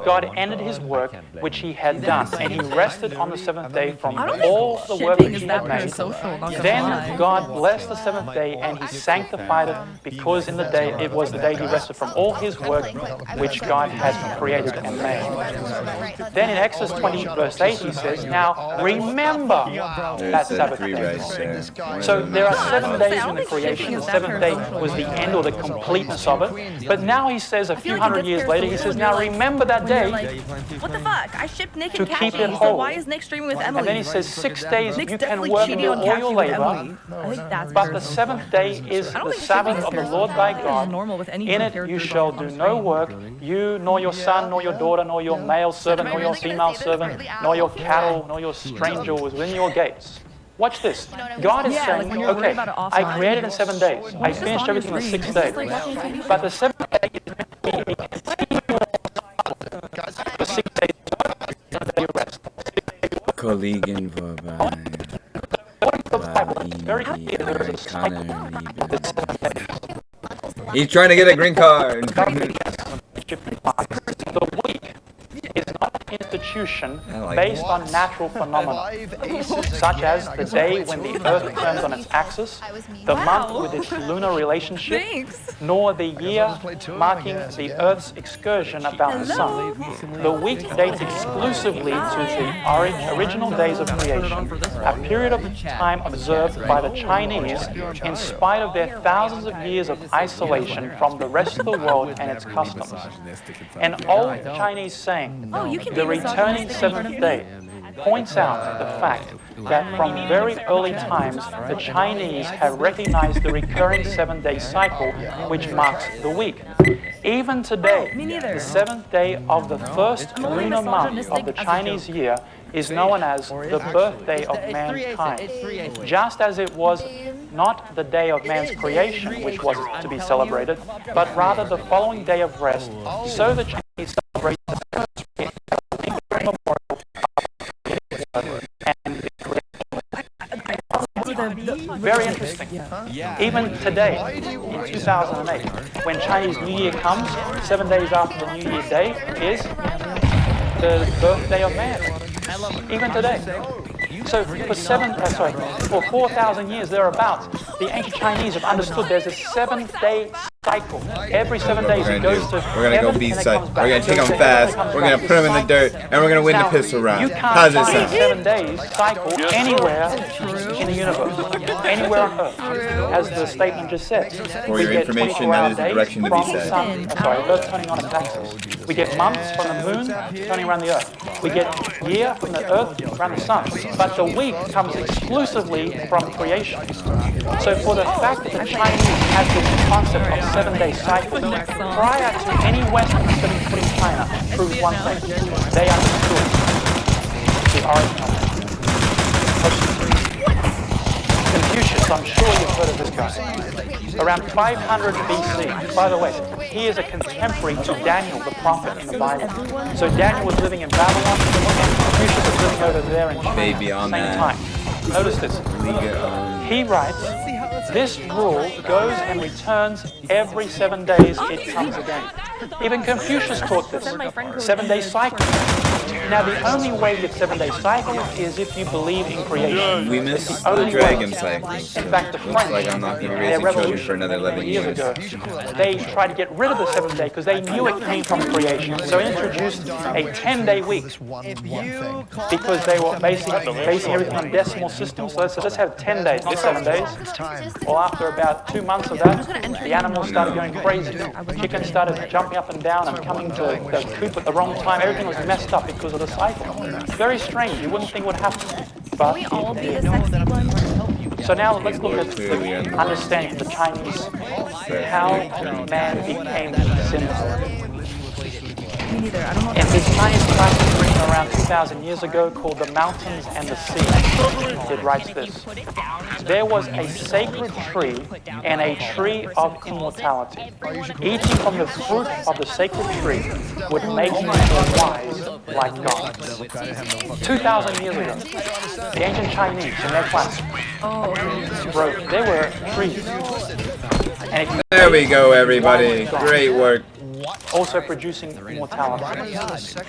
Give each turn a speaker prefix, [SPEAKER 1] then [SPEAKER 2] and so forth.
[SPEAKER 1] God ended his work which he had done, and he rested on the seventh day from all the work which he had made. Then God blessed the seventh day, and he sanctified it, because in the day it was the day he rested from all his work which God had created and made. Then in Exodus 20 verse 8 he says, now remember that Sabbath day. So there are 7 days in the creation. The seventh day was the end or the completeness of it. But now he says a few hundred years later, he says, now remember that day
[SPEAKER 2] what the fuck? I shipped Nick
[SPEAKER 1] to
[SPEAKER 2] and
[SPEAKER 1] keep
[SPEAKER 2] Cassie,
[SPEAKER 1] it
[SPEAKER 2] so
[SPEAKER 1] whole.
[SPEAKER 2] why is Nick streaming with Emily?
[SPEAKER 1] And then he says 6 days
[SPEAKER 2] Nick's
[SPEAKER 1] you can
[SPEAKER 2] definitely
[SPEAKER 1] work and
[SPEAKER 2] cheating
[SPEAKER 1] do
[SPEAKER 2] on
[SPEAKER 1] all your
[SPEAKER 2] Cassie with
[SPEAKER 1] labor,
[SPEAKER 2] Emily. I think that's
[SPEAKER 1] but the seventh day is the Sabbath of the Lord thy God. In it you shall do no work, you nor your son, nor your daughter, nor your male servant, nor your female servant, nor your cattle, nor your stranger was within your gates. Watch this. God is saying, okay, I created in 7 days. I finished everything on the 6th day. But the 7th day is meant to be a continual cycle. The 6 days work, the 7th day rest.
[SPEAKER 3] Kollegen vorbei.
[SPEAKER 1] Very clear. There is a cycle.
[SPEAKER 3] He's trying to get a green card.
[SPEAKER 1] The week is not an institution based on natural phenomena, such as the day when the Earth turns on its axis, the month with its lunar relationship, nor the year marking the Earth's excursion about the sun. The week dates exclusively to the original days of creation, a period of time observed by the Chinese in spite of their thousands of years of isolation from the rest of the world and its customs. An old Chinese saying, the returning seventh day, points out the fact that from very early times, the Chinese have recognized the recurring 7-day cycle, which marks the week. Even today, the 7th day of the first lunar month of the Chinese year is known as the birthday of mankind, just as it was not the day of man's creation, which was to be celebrated, but rather the following day of rest. So the Chinese celebrate the very interesting. Even today, in 2008, when Chinese New Year comes, 7 days after the New Year Day is the birthday of man. Even today. So for 4,000 years thereabouts, the ancient Chinese have understood there's a 7-day cycle. Every 7 days it goes to
[SPEAKER 3] We're gonna go B-side. We're gonna take them fast. We're gonna put them in the dirt, and we're gonna win the pistol round. How's it sound?
[SPEAKER 1] 7 days cycle anywhere in the universe, anywhere on Earth, as the statement just said.
[SPEAKER 3] For your information, that is the direction to be set.
[SPEAKER 1] Earth turning on its axis. We get months from the moon turning around the Earth. We get year from the Earth around the sun. But the week comes exclusively from creation. So for the fact that the Chinese had this concept of 7-day cycle prior to any Western stepping foot in China proves one thing: they understood the origin of it. Confucius, I'm sure you've heard of this guy. Around 500 BC. By the way, he is a contemporary to Daniel, the prophet in the Bible. So Daniel was living in Babylon, and Confucius was living over there in China at the same time. Notice this. He writes, this rule goes and returns every 7 days it comes again. Even Confucius taught this. 7-day cycle. Now the only way to get 7-day cycle is if you believe in creation.
[SPEAKER 3] We missed the dragon cycle.
[SPEAKER 1] In fact, the French,
[SPEAKER 3] looks like I'm not going to be raising children for another 11 years.
[SPEAKER 1] Ago, they tried to get rid of the 7th day because they knew it came from creation. So they introduced a 10-day week because they were basing everything on decimal systems. So they said, let's have 10 days, not 7 days. Well, after about 2 months of that, the animals started going crazy. Chickens started jumping up and down and coming to the coop at the wrong time. Everything was messed up because of the cycle. Very strange. You wouldn't think would happen. But it did. So now let's look at the understanding of the Chinese, how man became sinful. In his Chinese classic written around 2,000 years ago called The Mountains and the Sea, it writes this: there was a sacred tree and a tree of immortality. Eating from the fruit of the sacred tree would make you wise like God. 2,000 years ago, the ancient Chinese in their class wrote, there were trees. And
[SPEAKER 3] there we go, everybody. Great work.
[SPEAKER 1] also producing immortality.